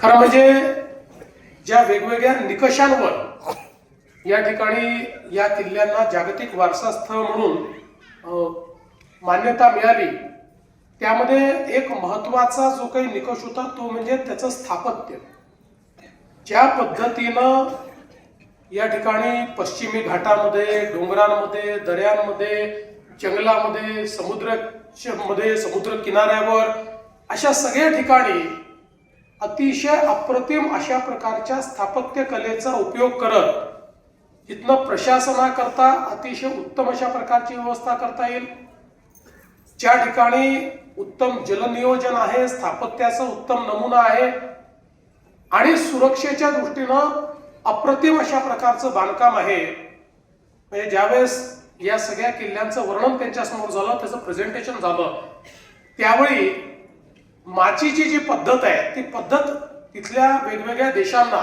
खरं म्हणजे ज्या वेगवेगळ्या निकषांवर या ठिकाणी या किल्ल्यांना जागतिक वारसा स्थळ म्हणून मान्यता मिळाली, त्यामध्ये एक महत्त्वाचा जो काही निकष होता तो म्हणजे त्याचं स्थापत्य. ज्या पद्धतीनं या ठिकाणी पश्चिमी घाटामध्ये, डोंगरांमध्ये, दऱ्यांमध्ये, जंगलामध्ये, समुद्र किनाऱ्यावर अशा सगळ्या ठिकाणी अतिशय अप्रतिम अशा प्रकारच्या स्थापत्य कलेचा उपयोग करत इथनं प्रशासनाकरता अतिशय उत्तम अशा प्रकारची व्यवस्था करता येईल. ज्या ठिकाणी उत्तम जलनियोजन आहे, स्थापत्याचा उत्तम नमुना आहे आणि सुरक्षेच्या दृष्टीनं अप्रतिम अशा प्रकारचं बांधकाम आहे. म्हणजे ज्यावेळेस या सगळ्या किल्ल्यांचं वर्णन त्यांच्यासमोर झालं, त्याचं प्रेझेंटेशन झालं, त्यावेळी माचीची जी पद्धत आहे ती पद्धत तिथल्या वेगवेगळ्या देशांना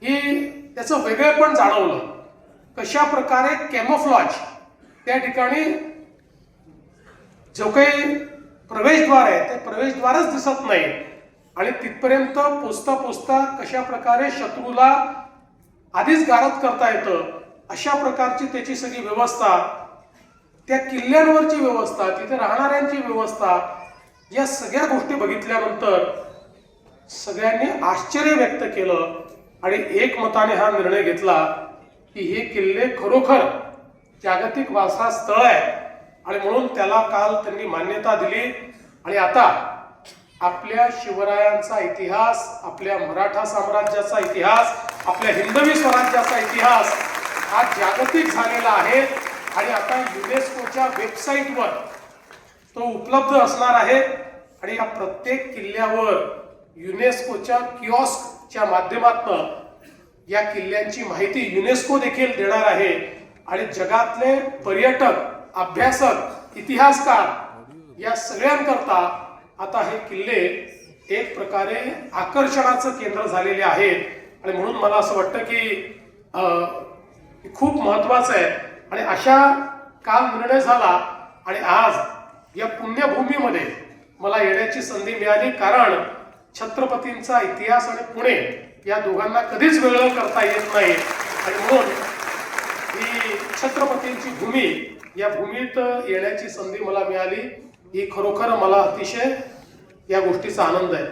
ही त्याचं वेगळेपण जाणवलं. कशा प्रकारे कॅमोफ्लॉज त्या ठिकाणी जो काही प्रवेशद्वार आहे ते प्रवेशद्वारच दिसत नाही आणि तिथपर्यंत पोचता पोचता कशा प्रकारे शत्रूला आधीच गारद करता येतं अशा प्रकारची त्याची सगळी व्यवस्था, त्या किल्ल्यांवरची व्यवस्था, तिथे राहणाऱ्यांची व्यवस्था, या सगळ्या गोष्टी बघितल्यानंतर सगळ्यांनी आश्चर्य व्यक्त केलं आणि एकमताने हा निर्णय घेतला की हे किल्ले खरोखर जागतिक वारसा स्थळ आहे आणि म्हणून त्याला काल त्यांनी मान्यता दिली. आणि आता आपल्या शिवरायांचा इतिहास, आपल्या मराठा साम्राज्याचा इतिहास, आपल्या हिंदवी स्वराज्याचा इतिहास हा जागतिक झालेला आहे आणि आता युनेस्कोच्या वेबसाईटवर तो उपलब्ध असणार आहे. आणि या प्रत्येक किल्ल्यावर युनेस्कोच्या किऑस्कच्या माध्यमातून या किल्ल्यांची माहिती युनेस्को देखील देणार आहे आणि जगातले पर्यटक, अभ्यासक, इतिहासकार या सगळ्यांकरता आता हे किल्ले एक प्रकारे आकर्षणाचं केंद्र झालेले आहेत. आणि म्हणून मला असं वाटतं की खूप महत्वाचं आहे. आणि अशा काल निर्णय झाला आणि आज या पुण्यभूमीमध्ये मला येण्याची संधी मिळाली, कारण छत्रपतींचा इतिहास आणि पुणे या दोघांना कधीच वेगळं करता येत नाही. आणि म्हणून ही छत्रपतींची भूमी, या भूमीत येण्याची संधी मला मिळाली, ही खरोखर मला अतिशय या गोष्टीचा आनंद आहे.